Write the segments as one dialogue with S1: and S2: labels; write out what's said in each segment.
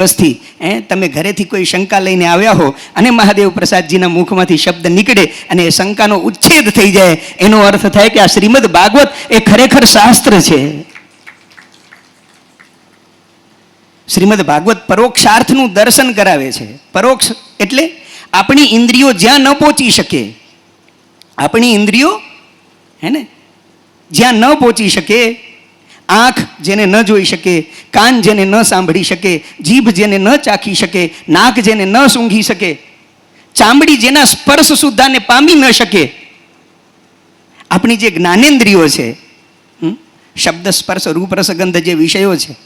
S1: થી તમે ઘરેથી કોઈ શંકા લઈને આવ્યા હો અને મહાદેવ પ્રસાદજીના મુખમાંથી શબ્દ નીકળે અને એ શંકાનો ઉચ્છેદ થઈ જાય, એનો અર્થ થાય કે આ શ્રીમદ ભાગવત એ ખરેખર શાસ્ત્ર છે. શ્રીમદ ભાગવત પરોક્ષાર્થનું દર્શન કરાવે છે. પરોક્ષ એટલે આપણી ઇન્દ્રિયો જ્યાં ન પહોંચી શકે, આપણી ઇન્દ્રિયો હે ને જ્યાં ન પહોંચી શકે, આંખ જેને ન જોઈ શકે, કાન જેને ન સાંભળી શકે, જીભ જેને ન ચાખી શકે, નાક જેને ન સૂંઘી શકે, ચામડી જેના સ્પર્શ સુદ્ધાને પામી ન શકે, આપણી જે જ્ઞાનેન્દ્રિયો છે, શબ્દ સ્પર્શ રૂપ રસગંધ જે વિષયો છે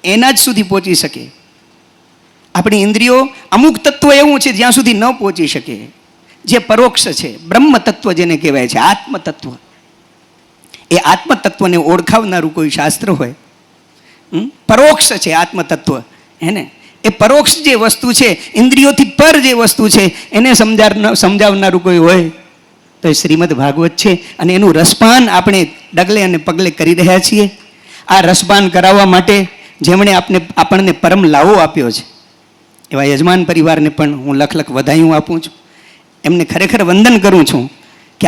S1: એના જ સુધી પહોંચી શકે. આપણી ઇન્દ્રિયો અમુક તત્વ એવું છે જ્યાં સુધી ન પહોંચી શકે, જે પરોક્ષ છે, બ્રહ્મ તત્વ જેને કહેવાય છે, આત્મ તત્વ. એ આત્મતત્વને ઓળખાવનારું કોઈ શાસ્ત્ર હોય, પરોક્ષ છે આત્મતત્વ, હે ને એ પરોક્ષ જે વસ્તુ છે, ઇન્દ્રિયોથી પર જે વસ્તુ છે એને સમજાવનારું કોઈ હોય તો એ શ્રીમદ ભાગવત છે. અને એનું રસપાન આપણે ડગલે અને પગલે કરી રહ્યા છીએ. આ રસપાન કરાવવા માટે જેમણે આપણને પરમ લાવો આપ્યો છે એવા યજમાન પરિવારને પણ હું લખ વધાયું આપું છું. એમને ખરેખર વંદન કરું છું કે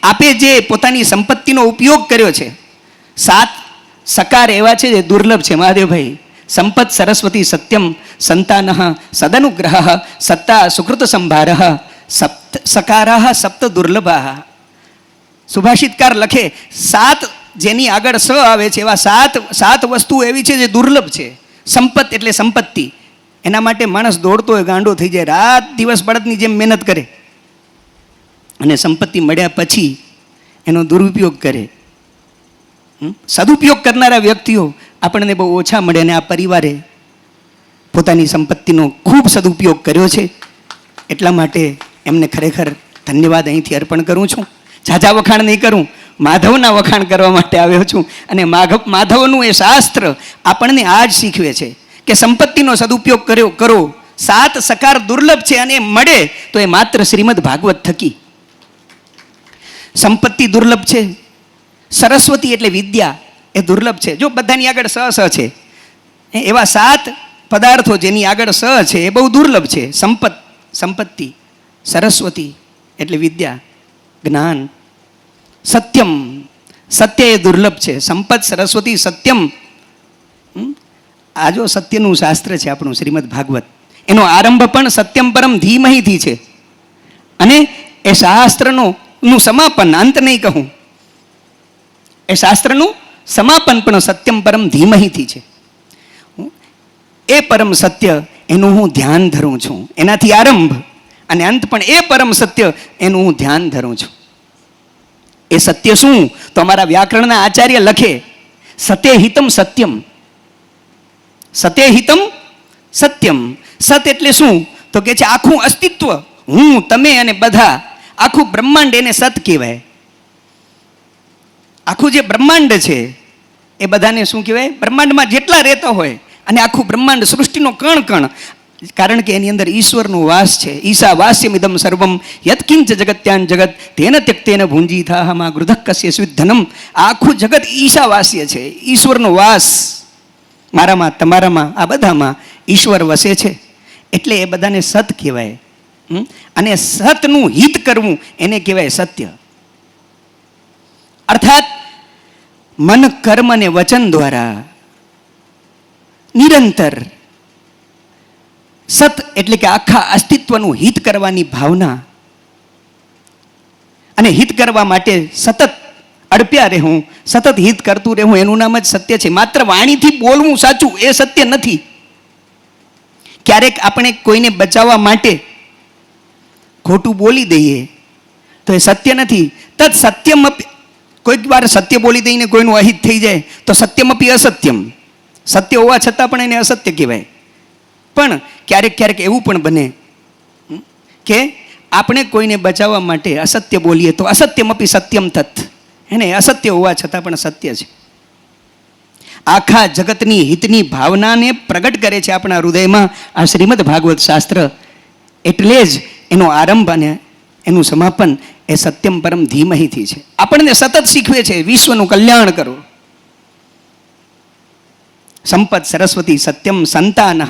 S1: આપે જે પોતાની સંપત્તિનો ઉપયોગ કર્યો છે. 7 સકાર એવા છે જે દુર્લભ છે મહાદેવભાઈ. સંપત સરસ્વતી સત્યમ સંતાન સદનુગ્રહ સત્તા સુકૃત સંભાર સકારા સપ્ત દુર્લભા. સુભાષિતકાર લખે 7 જેની આગળ સ આવે છે એવા 7 વસ્તુ એવી છે જે દુર્લભ છે. સંપત એટલે સંપત્તિ. એના માટે માણસ દોડતો હોય, ગાંડો થઈ જાય, રાત દિવસ બળદની જેમ મહેનત કરે અને સંપત્તિ મળ્યા પછી એનો દુરુપયોગ કરે. સદુપયોગ કરનારા વ્યક્તિઓ આપણને બહુ ઓછા મળે અને આ પરિવારે પોતાની સંપત્તિનો ખૂબ સદુપયોગ કર્યો છે. એટલા માટે એમને ખરેખર ધન્યવાદ અહીંથી અર્પણ કરું છું. ઝાઝા વખાણ નહીં કરું, માધવના વખાણ કરવા માટે આવ્યો છું. અને માધવનું એ શાસ્ત્ર આપણને આ જ શીખવે છે કે સંપત્તિનો સદુપયોગ કરો. 7 સકાર દુર્લભ છે અને મળે તો એ માત્ર શ્રીમદ ભાગવત થકી. સંપત્તિ દુર્લભ છે, સરસ્વતી એટલે વિદ્યા એ દુર્લભ છે. જો બધાની આગળ સ છે, એવા 7 પદાર્થો જેની આગળ સ છે એ બહુ દુર્લભ છે. સંપત્તિ, સરસ્વતી એટલે વિદ્યા, જ્ઞાન, સત્યમ, સત્ય એ દુર્લભ છે. સંપત, સરસ્વતી, સત્યમ. આ જો સત્યનું શાસ્ત્ર છે આપણું શ્રીમદ ભાગવત. એનો આરંભ પણ સત્યમ પરમ ધીમહીથી છે અને એ શાસ્ત્રનું સમાપન, અંત નહીં કહું, એ શાસ્ત્રનું સમાપન પણ સત્યમ પરમ ધીમહીથી છે. એ પરમ સત્ય એનું હું ધ્યાન ધરું છું. એનાથી આરંભ અને અંત પણ એ પરમ સત્ય એનું હું ધ્યાન ધરું છું. એ સત્ય શું? તો અમારા વ્યાકરણના આચાર્ય લખે સત્ય હિતમ સત્યમ. સત્ય હિતમ સત્યમ. સત એટલે શું? તો કે છે આખું અસ્તિત્વ, હું, તમે અને બધા, આખું બ્રહ્માંડ એને સત કહેવાય. આખું જે બ્રહ્માંડ છે એ બધાને શું કહેવાય? બ્રહ્માંડમાં જેટલા રહેતા હોય અને આખું બ્રહ્માંડ સૃષ્ટિનો કણ, કારણ કે એની અંદર ઈશ્વરનો વાસ છે. ઈશા વાસ્યમિદમ સર્વમ યત્કિંચ જગત્યાન જગત તેન ત્યક્તેન ભુંજીથાહમા ગૃધઃ કસ્ય સ્વિદ્ધનમ. આખું જગત ઈશા વાસ્ય છે, ઈશ્વરનો વાસ. મારામાં, તમારામાં, આ બધામાં ઈશ્વર વસે છે. એટલે એ બધાને સત કહેવાય. અને સતનું હિત કરવું એને કહેવાય સત્ય. અર્થાત મન, કર્મ અને વચન દ્વારા નિરંતર સત એટલે કે આખા અસ્તિત્વનું હિત કરવાની ભાવના અને હિત કરવા માટે સતત અડપ્યા રહેવું, સતત હિત કરતું રહેવું, એનું નામ જ સત્ય છે. માત્ર વાણીથી બોલવું સાચું એ સત્ય નથી. ક્યારેક આપણે કોઈને બચાવવા માટે ખોટું બોલી દઈએ તો એ સત્ય નથી. તत् સત્યમ, કોઈક વાર સત્ય બોલી દઈને કોઈનું અહિત થઈ જાય તો સત્યમપી અસત્યમ. સત્ય હોવા છતાં પણ એને અસત્ય કહેવાય. પણ ક્યારેક એવું પણ બને કે આપણે કોઈને બચાવવા માટે અસત્ય બોલીએ તો અસત્યમપી સત્યમ તત્. એને અસત્ય હોવા છતાં પણ સત્ય છે. આખા જગતની હિતની ભાવનાને પ્રગટ કરે છે આપણા હૃદયમાં આ શ્રીમદ ભાગવત શાસ્ત્ર. એટલે જ એનો આરંભ અને એનું સમાપન એ સત્યમ પરમ ધીમહીથી છે. આપણને સતત શીખવે છે વિશ્વનું કલ્યાણ કરો, સંપત સરસ્વતી સત્યમ સંતાનઃ.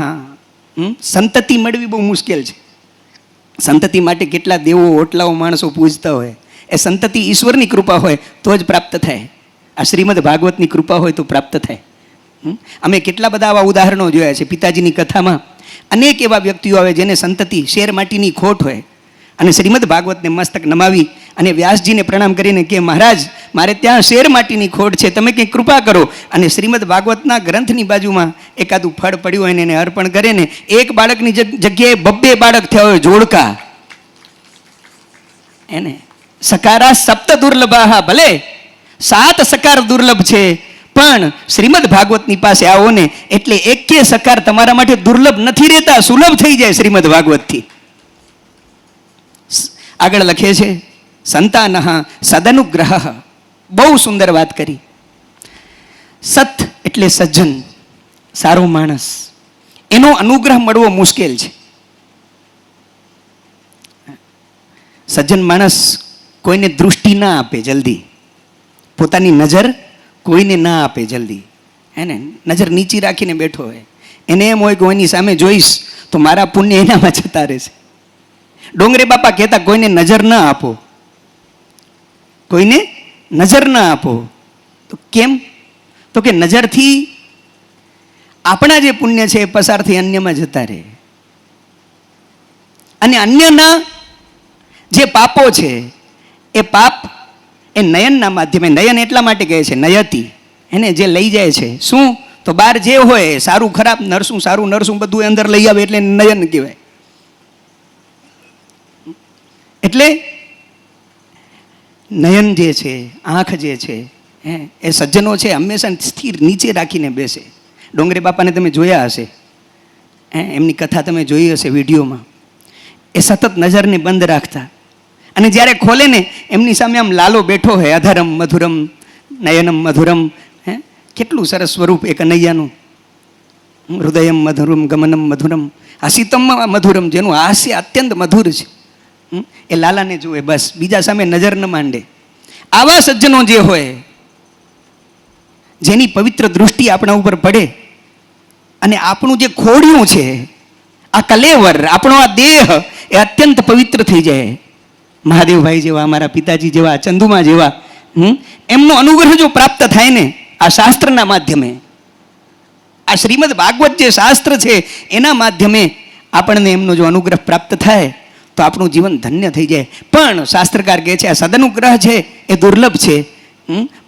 S1: સંતતિ મળવી બહુ મુશ્કેલ છે. સંતતિ માટે કેટલા દેવો ઓટલાઓ માણસો પૂજતા હોય. એ સંતતિ ઈશ્વરની કૃપા હોય તો જ પ્રાપ્ત થાય. આ શ્રીમદ ભાગવતની કૃપા હોય તો પ્રાપ્ત થાય. અમે કેટલા બધા આવા ઉદાહરણો જોયા છે. પિતાજીની કથામાં અનેક એવા વ્યક્તિઓ આવે જેને સંતતિ શેર માટીની ખોટ હોય અને શ્રીમદ ભાગવતને મસ્તક નમાવી અને વ્યાસજીને પ્રણામ કરીને કે મહારાજ મારે ત્યાં શેર માટીની ખોટ છે, તમે કંઈક કૃપા કરો. અને શ્રીમદ ભાગવતના ગ્રંથની બાજુમાં એકાદું ફળ પડ્યું હોય ને એને અર્પણ કરે ને, એક બાળકની જગ્યાએ 2 બાળક થયા હોય જોડકા. એને સકારા સપ્ત દુર્લભા, ભલે 7 સકાર દુર્લભ છે પણ શ્રીમદ ભાગવતની પાસે આવો ને એટલે એકે સકાર તમારા માટે દુર્લભ નથી રહેતા, સુલભ થઈ જાય શ્રીમદ ભાગવતથી. આગળ લખે છે સંતાનઃ સદનુગ્રહ. બહુ સુંદર વાત કરી. સત એટલે સજ્જન, સારો માણસ, એનો અનુગ્રહ મળવો મુશ્કેલ છે. સજ્જન માણસ કોઈને દૃષ્ટિ ના આપે જલ્દી, પોતાની નજર કોઈને ના આપે જલ્દી. હે ને, નજર નીચી રાખીને બેઠો હોય. એને એમ હોય કે કોઈની સામે જોઈશ તો મારા પુણ્ય એનામાં જતા રહેશે. ડોંગરે બાપા કહેતા કોઈને નજર ના આપો, કોઈને નજર ના આપો. તો કેમ? તો કે નજરથી આપણા જે પુણ્ય છે એ પસાર થઈ અન્યમાં જતા રહે. અને અન્યના જે પાપો છે એ પાપ એ નયનના માધ્યમે, નયન એટલા માટે કહે છે નયતી, એને જે લઈ જાય છે. શું? તો બહાર જે હોય સારું ખરાબ, નરસું સારું નરસું બધું અંદર લઈ આવે એટલે નયન કહેવાય. એટલે નયન જે છે, આંખ જે છે, એ સજ્જનો છે હંમેશા સ્થિર નીચે રાખીને બેસે. ડોંગરે બાપાને તમે જોયા હશે, એમની કથા તમે જોઈ હશે વિડીયોમાં. એ સતત નજરને બંધ રાખતા અને જ્યારે ખોલે ને એમની સામે આમ લાલો બેઠો હોય, અધરમ મધુરમ નયનમ મધુરમ. કેટલું સરસ સ્વરૂપ એક કનૈયાનું. હૃદયમ મધુરમ ગમનમ મધુરમ હસિતમ મધુરમ, જેનું હાસ્ય અત્યંત મધુર છે. એ લાલાને જુએ બસ, બીજા સામે નજર ન માંડે. આવા સજ્જનો જે હોય, જેની પવિત્ર દૃષ્ટિ આપણા ઉપર પડે અને આપણું જે ખોડિયું છે, આ કલેવર, આપણો આ દેહ એ અત્યંત પવિત્ર થઈ જાય. મહાદેવભાઈ જેવા, અમારા પિતાજી જેવા, ચંદુમા જેવા, એમનો અનુગ્રહ જો પ્રાપ્ત થાય ને આ શાસ્ત્રના માધ્યમે, આ શ્રીમદ ભાગવત જે શાસ્ત્ર છે એના માધ્યમે આપણને એમનો જો અનુગ્રહ પ્રાપ્ત થાય તો આપણું જીવન ધન્ય થઈ જાય. પણ શાસ્ત્રકાર કહે છે આ સદનુગ્રહ છે એ દુર્લભ છે,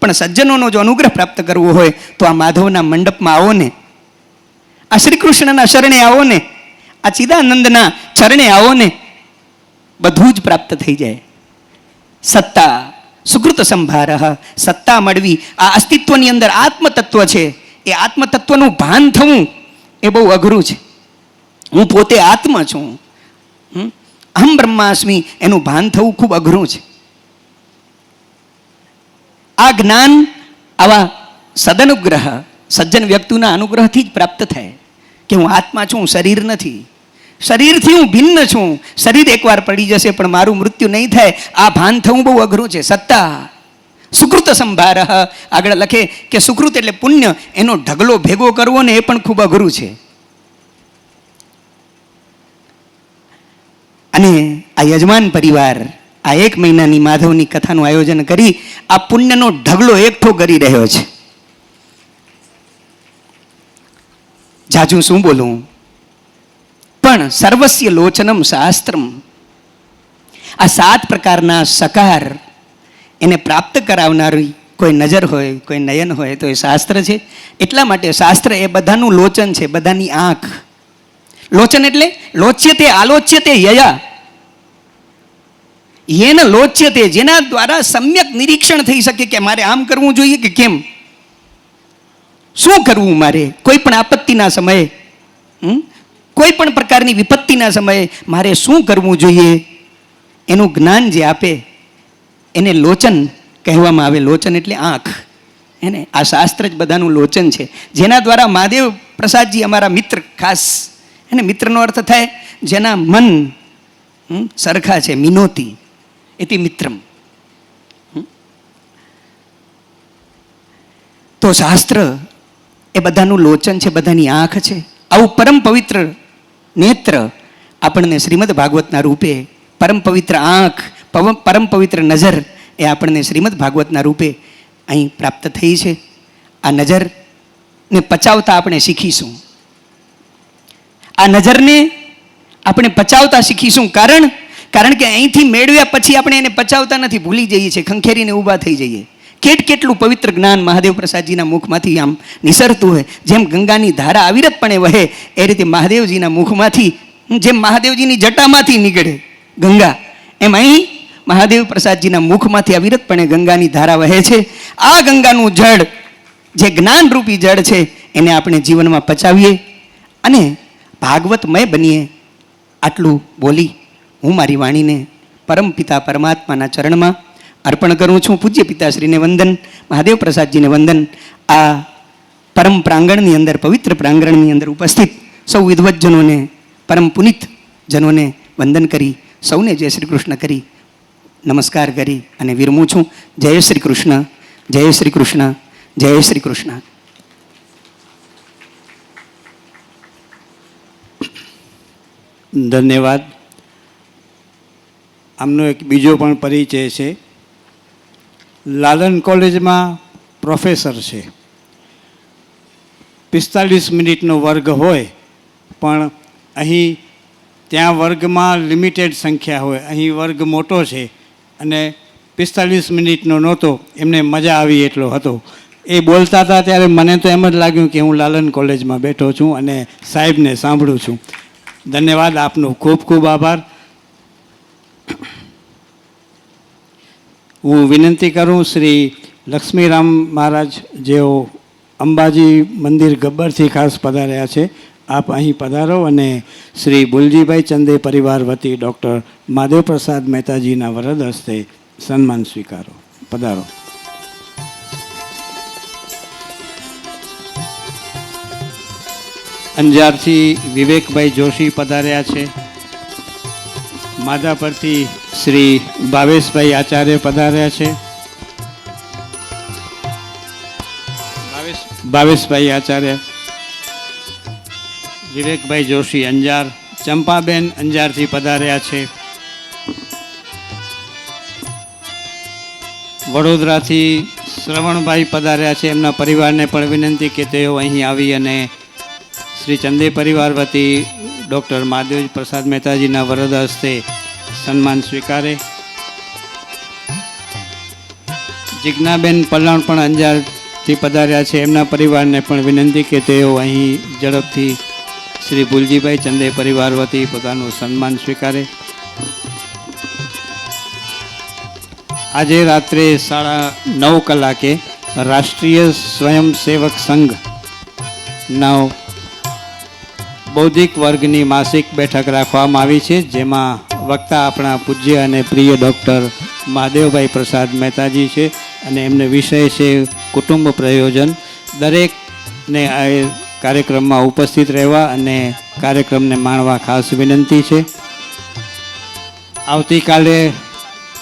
S1: પણ સજ્જનોનો જો અનુગ્રહ પ્રાપ્ત કરવો હોય તો આ માધવના મંડપમાં આવો ને, આ શ્રી કૃષ્ણના શરણે આવો ને, આ ચિદાનંદના ચરણે આવો ને, બધું જ પ્રાપ્ત થઈ જાય. સત્તા સુકૃત સંભાર, સત્તા મળવી, આ અસ્તિત્વની અંદર આત્મતત્વ છે, એ આત્મતત્વનું ભાન થવું એ બહુ અઘરું છે. હું પોતે આત્મા છું, અહમ બ્રહ્માસ્મિ, એનું ભાન થવું ખૂબ અઘરું છે. આ જ્ઞાન આવા સદનુગ્રહ સજ્જન વ્યક્તિના અનુગ્રહથી જ પ્રાપ્ત થાય કે હું આત્મા છું, શરીર નથી. શરીરથી હું ભિન્ન છું, શરીર એકવાર પડી જશે પણ મારું મૃત્યુ નહીં થાય. આ ભાન થવું બહુ અઘરું છે. સત્તા સુકૃત સંભાર, આગળ લખે કે સુકૃત એટલે પુણ્ય, એનો ઢગલો ભેગો કરવો ને એ પણ ખૂબ અઘરું છે. અને આ યજમાન પરિવાર આ 1 મહિનાની માધવની કથાનું આયોજન કરી આ પુણ્યનો ઢગલો એકઠો કરી રહ્યો છે. જાજુ શું બોલું, પણ સર્વસ્ય લોચનમ શાસ્ત્રમ. આ 7 પ્રકારના સકાર એને પ્રાપ્ત કરાવનારી કોઈ નજર હોય, કોઈ નયન હોય તો એ શાસ્ત્ર છે. એટલા માટે શાસ્ત્ર એ બધાનું લોચન છે, બધાની આંખ. લોચન એટલે લોચ્યતે આલોચ્યતે યયા, યેન લોચ્યતે, જેના દ્વારા સમ્યક નિરીક્ષણ થઈ શકે કે મારે આમ કરવું જોઈએ કે કેમ, શું કરવું મારે કોઈ પણ આપત્તિના સમયે, કોઈ પણ પ્રકારની વિપત્તિના સમયે મારે શું કરવું જોઈએ, એનું જ્ઞાન જે આપે એને લોચન કહેવામાં આવે. લોચન એટલે આંખ. એને આ શાસ્ત્ર જ બધાનું લોચન છે, જેના દ્વારા મહાદેવ પ્રસાદજી અમારા મિત્ર, ખાસ એને મિત્રનો અર્થ થાય જેના મન સરખા છે, મિનોતી એથી મિત્રમ. તો શાસ્ત્ર એ બધાનું લોચન છે, બધાની આંખ છે. આવું પરમ પવિત્ર નેત્ર આપણને શ્રીમદ ભાગવતના રૂપે, પરમ પવિત્ર આંખ, પરમ પવિત્ર નજર એ આપણને શ્રીમદ ભાગવતના રૂપે અહીં પ્રાપ્ત થઈ છે. આ નજરને પચાવતા આપણે શીખીશું. આ નજરને આપણે પચાવતા શીખીશું. કારણ કે અહીંથી મેળવ્યા પછી આપણે એને પચાવતા નથી, ભૂલી જઈએ છીએ, ખંખેરીને ઊભા થઈ જઈએ. કેટલું પવિત્ર જ્ઞાન મહાદેવ પ્રસાદજીના મુખમાંથી આમ નિસરતું હોય. જેમ ગંગાની ધારા અવિરતપણે વહે એ રીતે મહાદેવજીના મુખમાંથી, જેમ મહાદેવજીની જટામાંથી નીકળે ગંગા, એમ અહીં મહાદેવ પ્રસાદજીના મુખમાંથી અવિરતપણે ગંગાની ધારા વહે છે. આ ગંગાનું જળ, જે જ્ઞાનરૂપી જળ છે, એને આપણે જીવનમાં પચાવીએ અને ભાગવતમય બનીએ. આટલું બોલી હું મારી વાણીને પરમપિતા પરમાત્માના ચરણમાં અર્પણ કરું છું. પૂજ્ય પિતાશ્રીને વંદન, મહાદેવ પ્રસાદજીને વંદન. આ પરમ પ્રાંગણની અંદર, પવિત્ર પ્રાંગણની અંદર ઉપસ્થિત સૌ વિદ્વજ્જનોને, પરમ પુનિત જનોને વંદન કરી, સૌને જય શ્રી કૃષ્ણ કરી, નમસ્કાર કરી અને વિરમું છું. જય શ્રી કૃષ્ણ, જય શ્રી કૃષ્ણ, જય શ્રી કૃષ્ણ.
S2: ધન્યવાદ. આમનો એક બીજો પણ પરિચય છે. લાલન કોલેજમાં પ્રોફેસર છે. 45 મિનિટનો વર્ગ હોય, પણ અહીં ત્યાં વર્ગમાં લિમિટેડ સંખ્યા હોય. અહીં વર્ગ મોટો છે અને 45 મિનિટનો નહોતો, એમને મજા આવી એટલો હતો. એ બોલતા હતા ત્યારે મને તો એમ જ લાગ્યું કે હું લાલન કોલેજમાં બેઠો છું અને સાહેબને સાંભળું છું. ધન્યવાદ, આપનો ખૂબ ખૂબ આભાર. હું વિનંતી કરું, શ્રી લક્ષ્મીરામ મહારાજ, જેઓ અંબાજી મંદિર ગબ્બરથી ખાસ પધાર્યા છે, આપ અહીં પધારો અને શ્રી બુલજીભાઈ ચંદે પરિવાર વતી ડૉક્ટર મહાદેવ પ્રસાદ મહેતાજીના વરદ હસ્તે સન્માન સ્વીકારો. પધારો. અંજારથી વિવેકભાઈ જોશી પધાર્યા છે. માધાપરથી શ્રી ભાવેશભાઈ આચાર્ય પધાર્યા છે. ભાવેશભાઈ આચાર્ય, વિવેકભાઈ જોશી અંજાર. ચંપાબેન અંજારથી પધાર્યા છે. વડોદરાથી શ્રવણભાઈ પધાર્યા છે. એમના પરિવારને પણ વિનંતી કે તેઓ અહીં આવી અને શ્રી ચંદે પરિવાર વતી ડૉક્ટર મહાદેવ પ્રસાદ મહેતાજીના વરદ હસ્તે સન્માન સ્વીકારે. જિજ્ઞાબેન પલ્લાણ પણ અંજારથી પધાર્યા છે. એમના પરિવારને પણ વિનંતી કે તેઓ અહીં ઝડપથી શ્રી ભુલજીભાઈ ચંદે પરિવાર વતી પોતાનું સન્માન સ્વીકારે. આજે રાત્રે 9:30 કલાકે રાષ્ટ્રીય સ્વયંસેવક સંઘના બૌદ્ધિક વર્ગની માસિક બેઠક રાખવામાં આવી છે, જેમાં વક્તા આપણા પૂજ્ય અને પ્રિય ડૉક્ટર મહાદેવભાઈ પ્રસાદ મહેતાજી છે અને એમને વિષય છે કુટુંબ પ્રયોજન. દરેકને આ કાર્યક્રમમાં ઉપસ્થિત રહેવા અને કાર્યક્રમને માણવા ખાસ વિનંતી છે. આવતીકાલે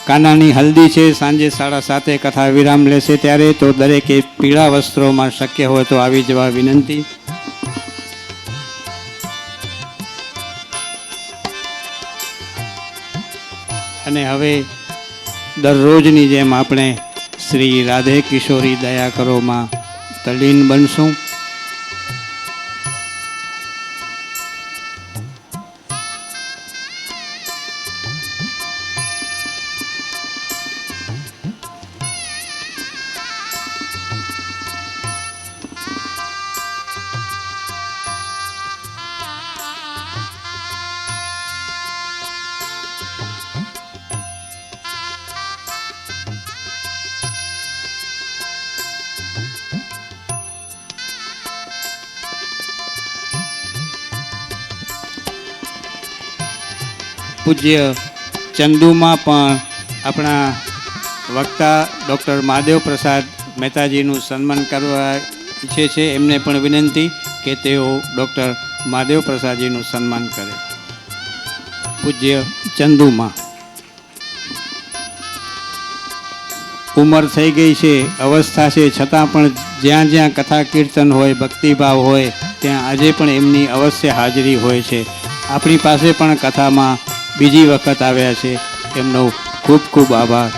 S2: કાનાની હલ્દી છે, સાંજે 7:30 કથા વિરામ લેશે. ત્યારે તો દરેકે પીળા વસ્ત્રોમાં શક્ય હોય તો આવી જવા વિનંતી. અને હવે દરરોજની જેમ આપણે શ્રી રાધે કિશોરી દયા કરોમાં તલ્લીન બનશું. પૂજ્ય ચંદુમાં પણ આપણા વક્તા ડૉક્ટર મહાદેવ પ્રસાદ મહેતાજીનું સન્માન કરવા ઈચ્છે છે. એમને પણ વિનંતી કે તેઓ ડૉક્ટર મહાદેવ પ્રસાદજીનું સન્માન કરે. પૂજ્ય ચંદુમાં. ઉંમર થઈ ગઈ છે, અવસ્થા છે, છતાં પણ જ્યાં જ્યાં કથા કીર્તન હોય, ભક્તિભાવ હોય, ત્યાં આજે પણ એમની અવશ્ય હાજરી હોય છે. આપણી પાસે પણ કથામાં બીજી વખત આવ્યા છે. એમનો ખૂબ ખૂબ આભાર.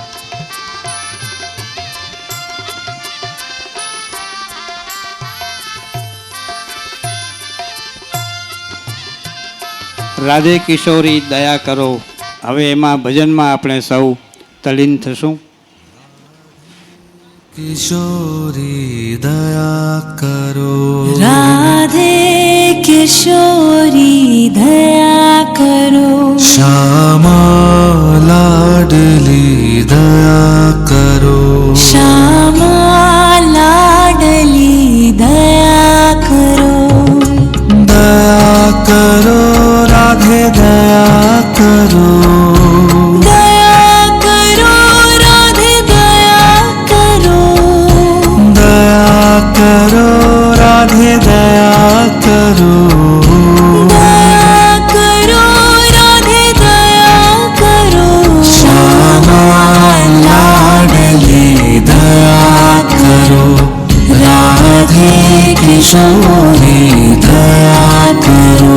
S2: રાધે કિશોરી દયા કરો. હવે એમાં ભજનમાં આપણે સૌ તલીન થશું.
S3: किशोरी दया करो,
S4: राधे किशोरी दया करो,
S3: श्यामा लाडली दया करो,
S4: श्यामा लाडली दया करो,
S3: दया करो राधे दया करो,
S4: दया करो राधे दया करो,
S3: दया करो राधे दया करो,
S4: दया करो राधे दया करो,
S3: श्यामा लाडली दया करो, राधे किशोरी दया करो.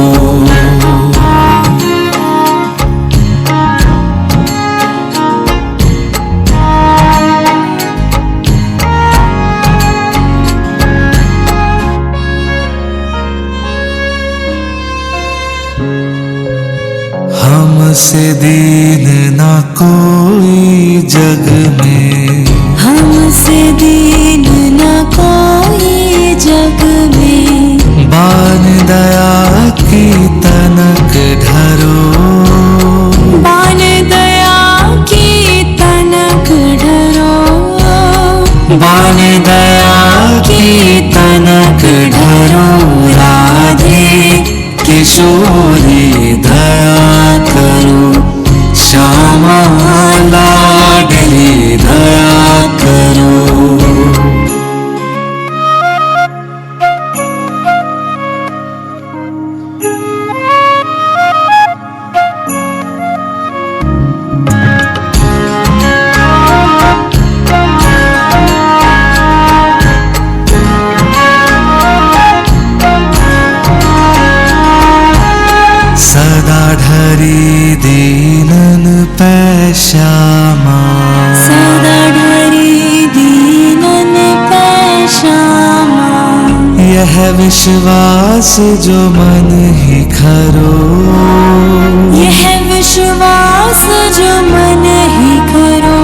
S3: हमसे दीन ना कोई जग में,
S4: हमसे दीन न कोई जग में,
S3: बान दया की तनक ढरो,
S4: बान दया की तनक ढरो,
S3: बान दया की तनक ढरो, राधे किशोरी दया करो, श्यामा लाडली दया करो. सदा ढरी दीनन पे श्यामा,
S4: सदा डरी दीनन पे श्यामा,
S3: यह विश्वास जो मन ही खरो,
S4: यह विश्वास जो मन ही करो,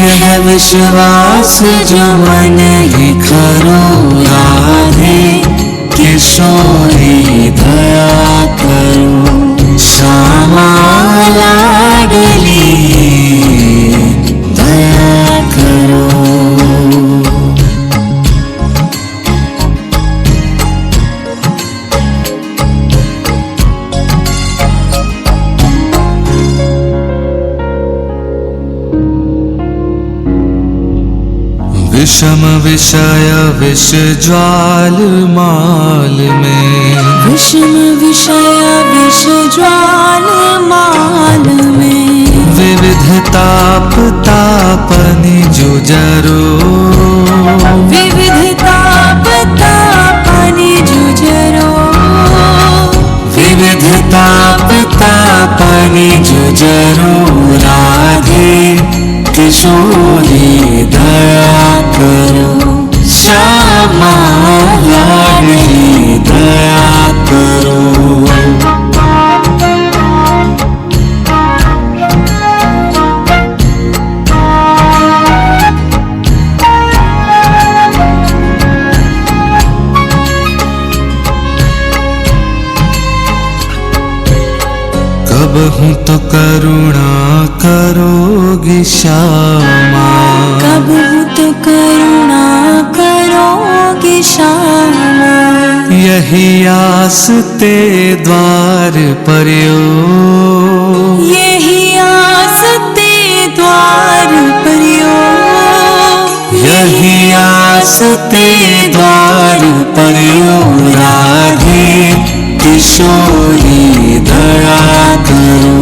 S3: यह विश्वास जो मन ही खरो, राधे किशोरी दया करो, श्यामा लाडली दया करो. विषम विषय विष ज्वाल माल में,
S4: विषम विषय विष ज्वाल माल में,
S3: विविध ताप तापनि जुजरो,
S4: विविध ताप तापनि जुझरो,
S3: विविध ताप तापनि जुजरो, राधे किशोरी दया करो, श्यामा लाडली दया करो. कब हूँ तो करुणा करोगी श्यामा,
S4: कब तो करुणा करोगे श्यामा,
S3: यही आस ते द्वार पर्यो,
S4: यही आस ते द्वार पर्यो,
S3: यही आस ते द्वार पर्यो, राधे किशोरी दया करो.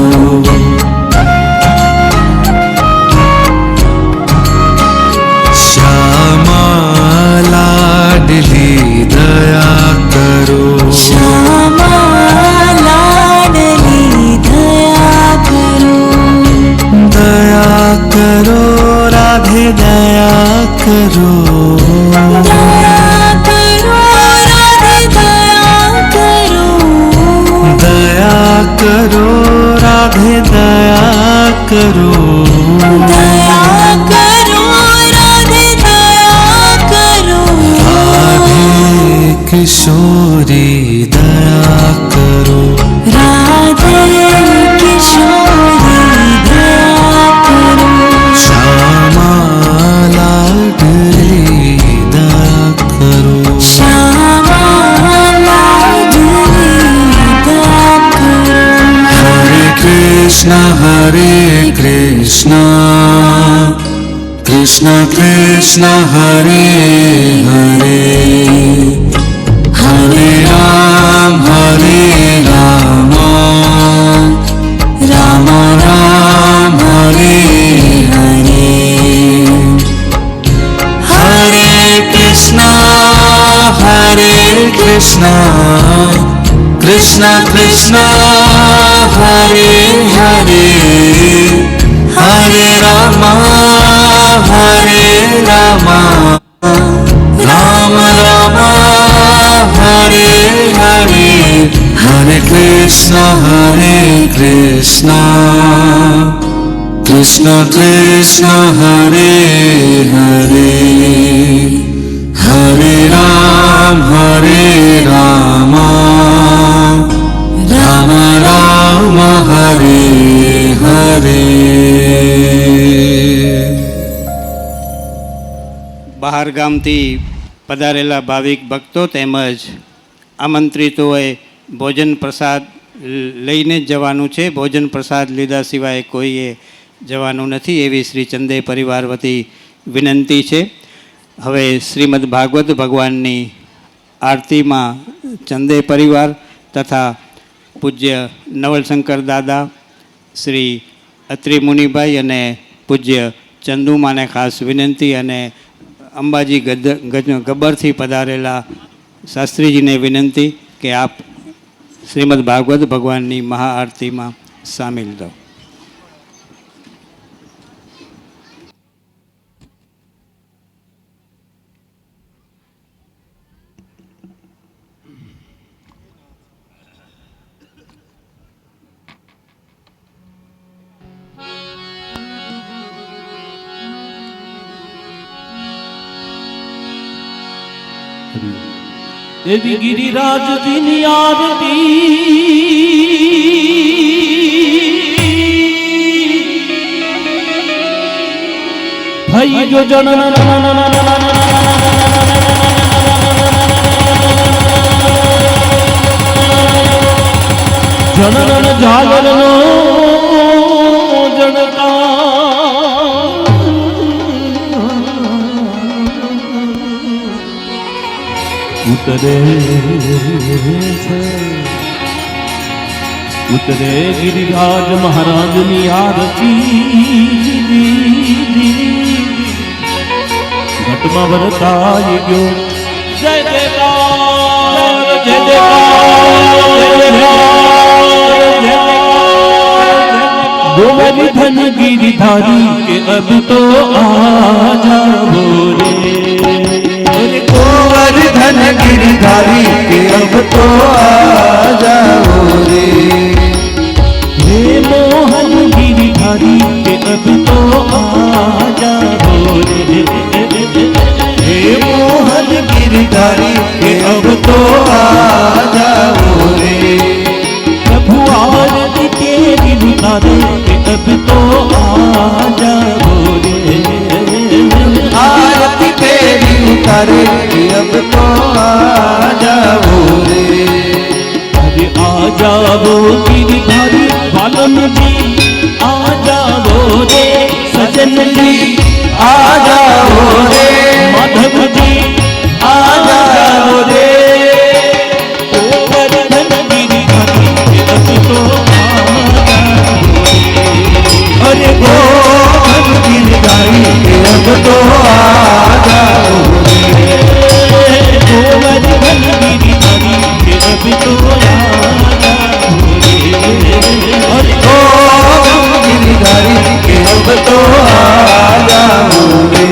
S3: राधे दया करो
S4: दया करो राधे दया करो
S3: राधे किशोरी दया करो
S4: राधे किशोरी दया करो
S3: श्यामा लाडली दया करो
S4: श्यामा लाडली दया करो
S3: हरे कृष्ण कृष्ण कृष्ण हरे हरे हरे राम राम राम हरे हरे हरे कृष्ण कृष्ण कृष्ण हरे हरे हरे राम राम राम हरे हरे हरे कृष्ण कृष्ण कृष्ण हरे हरे हरे राम राम राम हरे हरे
S2: બહાર ગામથી પધારેલા ભાવિક ભક્તો તેમજ આમંત્રિતોએ ભોજન પ્રસાદ લઈને જ જવાનું છે. ભોજન પ્રસાદ લીધા સિવાય કોઈએ જવાનું નથી એવી શ્રી ચંદે પરિવાર વતી વિનંતી છે. હવે શ્રીમદ ભાગવત ભગવાનની આરતીમાં ચંદે પરિવાર તથા પૂજ્ય નવલશંકર દાદા, શ્રી અત્રિ મુનિભાઈ અને પૂજ્ય ચંદુમાને ખાસ વિનંતી અને અંબાજી ગબ્બરથી પધારેલા શાસ્ત્રીજીને વિનંતી કે આપ શ્રીમદ ભાગવત ભગવાનની મહાઆરતીમાં સામેલ થો.
S5: देवी गिरिराज दिनी आरती भाई जो जनन जनन जागर नो जनता उतरे उतरे गिरिराज महाराजनी आरती घटमा भरताई गयो. जय जयकार जय जयकार गोवर्धन गिरिधारी के अब तो आ जाओ रे
S3: गोवर्धन गिरधारी के अब तो आ जाओ रे.
S5: हे मोहन गिरिधारी के अब तो आ जाओ रे.
S3: हे मोहन गिरधारी के अब तो आ जाओ रे.
S5: प्रभु आरती तेरी उतारे के अब तो आ जाओ रे.
S3: आरती तेरी उतारे कि अब तो आ जाओ रे.
S5: अरे आ जाओ गिरिधारी बालन जी आ जाओ रे. सजन जी
S3: आ जाओ रे.
S5: माधव जी
S3: आ जाओ रे.
S5: गोवर्धन गिरिधारी के अब तो आ जाओ रे.
S3: अरे गोवर्धन गिरधारी के अब तो आ जाओ रे.
S5: गोवर्धन गिरिधारी के अब तो आ जाओ रे.
S3: अरे गोवर्धन गिरधारी के अब तो आ जाओ रे.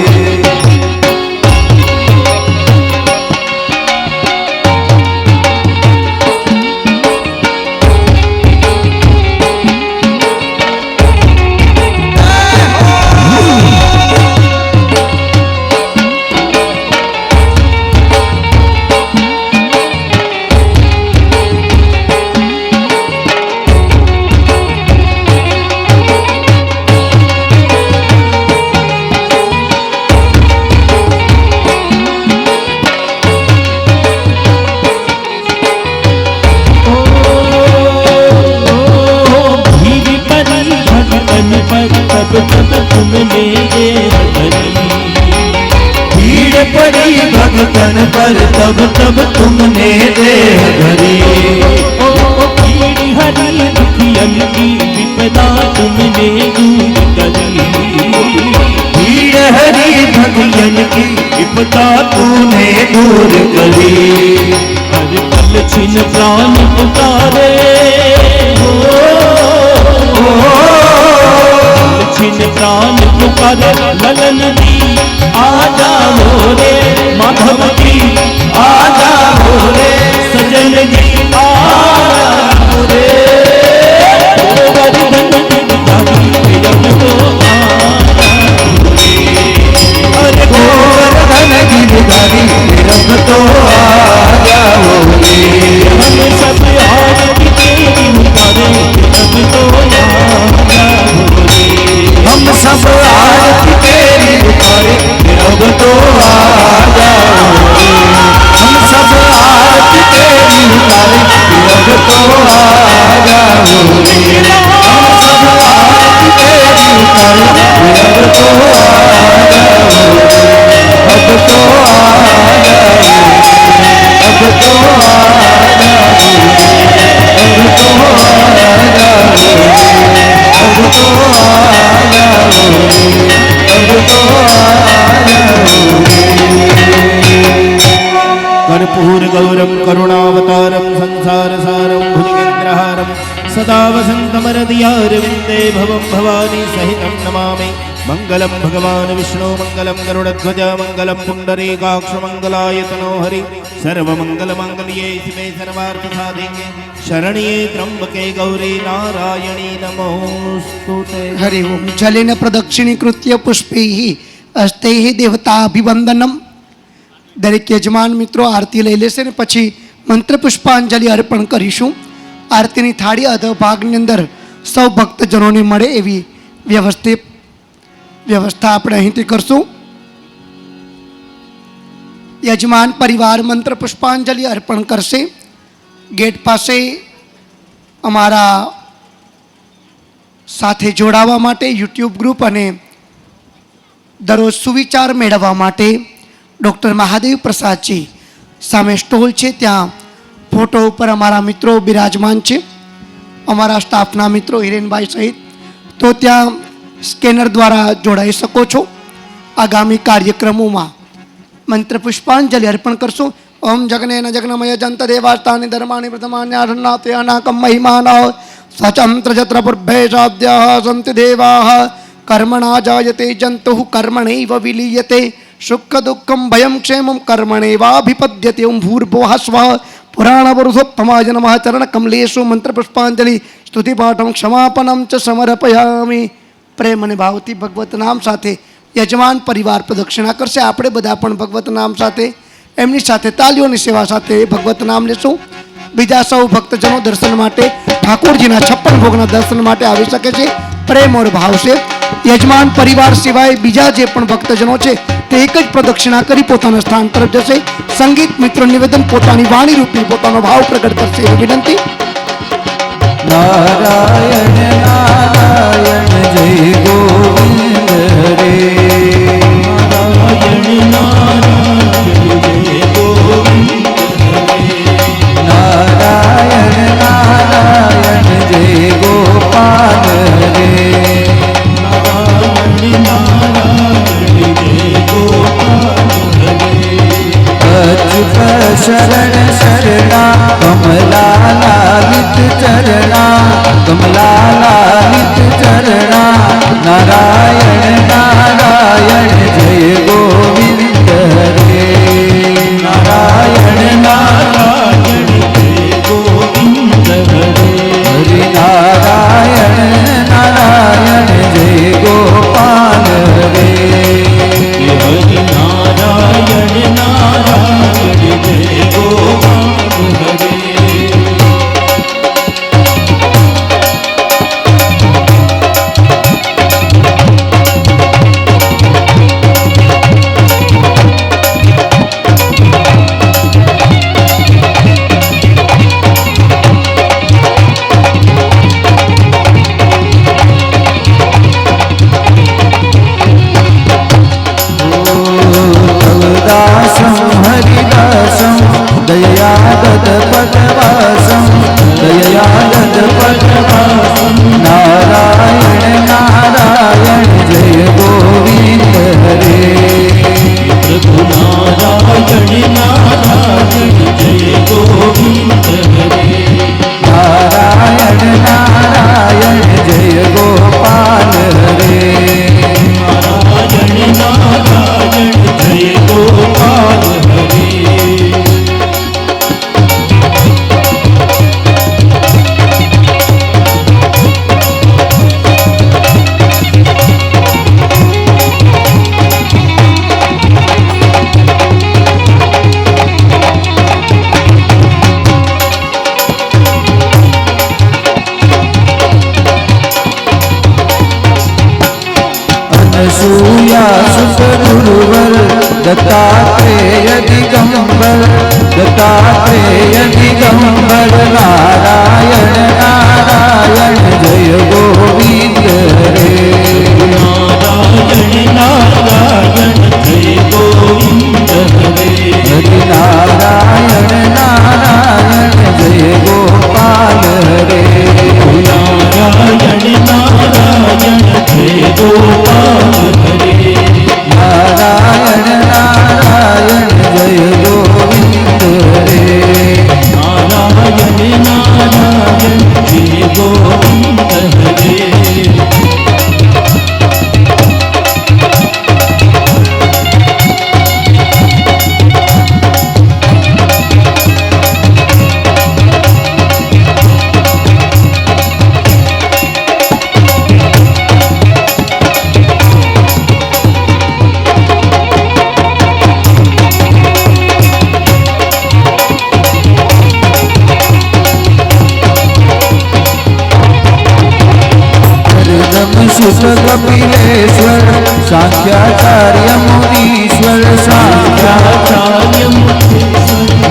S3: तन पर तब तब तुमने देह धरी।
S5: पीड़ हरी दुखियन की विपदा तुमने दूर करी।
S3: पीड़ हरी भगियन की विपदा तूने दूर करी।
S5: हर पल छिन प्राण पुकारे छिन प्राण पुकारे ललन दी आ जाओ रे माधव की
S3: आ जाओ रे
S5: सजन जी आ जाओ रे वर्धन गिरधारी रब तो आ
S3: अरे गोवर्धन गिरधारी रब तो आ जाओ रे।
S5: हम सब आरती तेरी उतारे रब तो आ जाओ रे।
S3: हम सब आरती तेरी उतारे रब तो आ जाओ रे। हम सब आरती तेरी उतारे रब तो आ जाओ रे। हम सब आरती तेरी उतारे रब तो आ जाओ रे। अब तो आ जाओ रे। अब तो आ जाओ रे। अब तो आ जाओ रे। अब तो आ जाओ रे। अब तो आ जाओ रे। कर्पूर गौरम करुणावतारम संसार सारम भुजगेन्द्रहारम सदा वसन्तमरदियारविन्दे भवं भवानी सहितं नमामि। मंगलम भगवान विष्णु मंगलम गरुड़ध्वज मंगलम पुंडरीकाक्ष मंगलायतनो हरि सर्वमंगल मांगल्ये शिवे सर्वार्थ साधिके शरण्ये त्र्यंबके गौरी नारायणी नमोस्तुते।
S6: हरि ओम। जलेन प्रदक्षिणीकृत्य पुष्पैः હસ્તૈः દેવતાભિવંદનમ. દરેક યજમાન મિત્રો આરતી લઈ લેશે ને પછી મંત્ર પુષ્પાંજલિ અર્પણ કરીશું. આરતીની થાળી અધોભાગની અંદર સૌ ભક્તજનોને મળે એવી વ્યવસ્થા આપણે અહીંથી કરશું. યજમાન પરિવાર મંત્ર પુષ્પાંજલિ અર્પણ કરશે. ગેટ પાસે અમારા સાથે જોડાવા માટે યુટ્યુબ ગ્રુપ અને દરરોજ સુવિચાર મેળવવા માટે ડૉક્ટર મહાદેવ પ્રસાદજી સામે સ્ટોલ છે, ત્યાં ફોટો ઉપર અમારા મિત્રો બિરાજમાન છે, અમારા સ્ટાફના મિત્રો હિરેનભાઈ સહિત. તો ત્યાં સ્કેનર દ્વારા જોડાઈ શકો છો. આગામી કાર્યક્રમોમાં મંત્ર પુષ્પાંજલિ અર્પણ કરશું. ઓમ જગનેન જગનમય જંત દેવાસ્તાની ધર્માની પ્રથમાન્યાસન્નાતે અનાકમ મહિમાના સ્વતંત્ર જત્ર પુર્ભેશાદ્યાઃ સંતિ દેવાઃ કર્મણા જાયતે જંતુઃ કર્મણૈવ વિલીયતે સુખ દુઃખમ ભયં ક્ષેમં કર્મણેવાભિપદ્યતે. ઓમ ભૂર્ભુવઃ સ્વઃ પુરાણપુરુષોત્તમાય નમઃ. ચરણ કમલેશુ મંત્ર પુષ્પાંજલિ સ્તુતિપાઠમ ક્ષમાપનમ ચ સમર્પયામિ. પ્રેમ અને ભાવથી ભગવત નામ સાથે યજમાન પરિવાર પ્રદક્ષિણા કરશે. આપણે બધા પણ ભગવત નામ સાથે એમની સાથે તાલીઓની સેવા સાથે ભગવત નામ લેશું. બીજા સૌ ભક્તજનો દર્શન માટે ઠાકોરજીના 56 ભોગના દર્શન માટે આવી શકે છે. પ્રેમ ઓર ભાવ છે. યજમાન પરિવાર સિવાય બીજા જે પણ ભક્તજનો છે તે એક જ પ્રદક્ષિણા કરી પોતાના સ્થાન તરફ જશે. સંગીત મિત્રો નિવેદન પોતાની વાણી રૂપી પોતાનો ભાવ પ્રગટ કરશે એવી વિનંતી.
S3: નારાયણ નારાયણ જય ગોવિંદ હરે.
S5: નારાયણ નારાયણ જય ગોવિંદ હરે.
S3: નારાયણ નારાયણ જય ગોપાલ હરે.
S5: નારાયણ નારાયણ જય ગોપાલ હરે.
S3: અચ્યુત શરણ શરણા કમલા લાલિત ચરણા કમલા લાલિત ચરણા. નારાયણ નારાયણ જય ગોવિંદ હરે. નારાયણ
S5: નારાયણ જય ગોવિંદ હરે.
S3: હરિ નારાયણ નારાયણ જય ગોપાલ હરે.
S5: હરિ નારાયણ નારાયણ જય ગોપાલ હરે.
S3: अनसूया सुत गुरुवर दत्तात्रेय दिगंबर दत्तात्रेय दिगंबर नारायण नारायण जय गोविंद रे
S5: नारायण नारायण जय गोविंद हरे
S3: हरि नारायण नारायण जय गोपाल रे
S5: नारायण नारायण जय गोपाल हरे
S3: नारायण नारायण जय गोविंद रे
S5: नारायण नारायण जय गोविंद हरे
S3: सुत कपिलेश्वर सांख्याचार्य मुनीश्वर
S5: आचार्य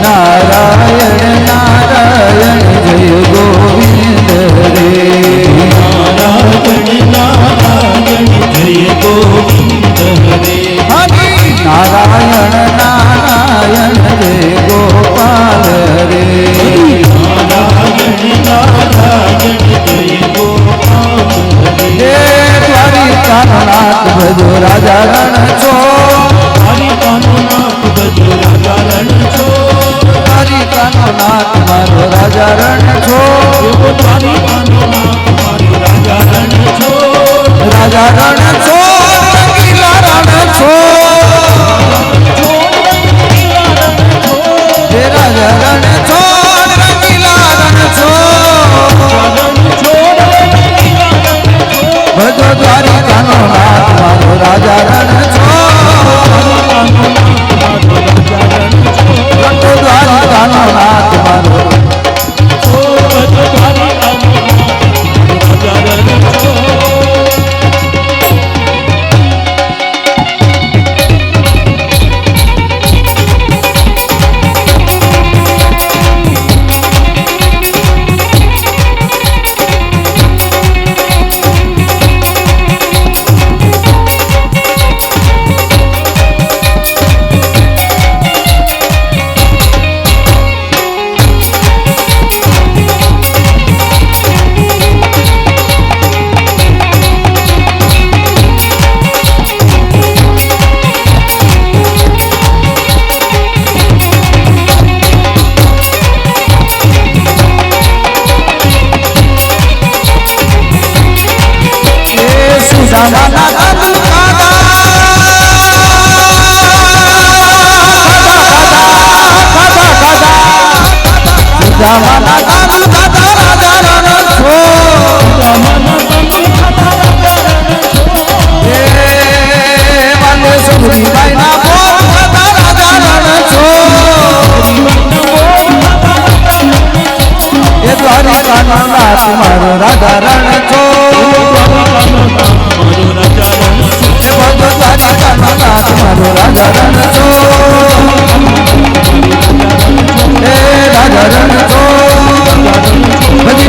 S3: नारायण नारायण जय गोविंद रे
S5: नारायण नारायण जय गोविंद हरे
S3: नारायण नारायण जय गोपाल रे
S5: नारायण नारायण जय गोपाल हरे
S3: द्वारिकानो नाथ भजो राजा रण छो
S5: द्वारिकानो नाथ भजो राजा रण छो
S3: द्वारिकानो नाथ मारो राजा रण छो
S5: द्वारिकानो नाथ मारो राजा रण छो
S3: राजा रण छो रंगीला रण छो हे राजा रण छो रंगीला रण छो भजो द्वारिकानो नाथ मारो राजा रण छो भजो द्वारिकानो नाथ मारो મારો રાધા રણ છો મારો રાધા રણ છો હે રાધા રણ છો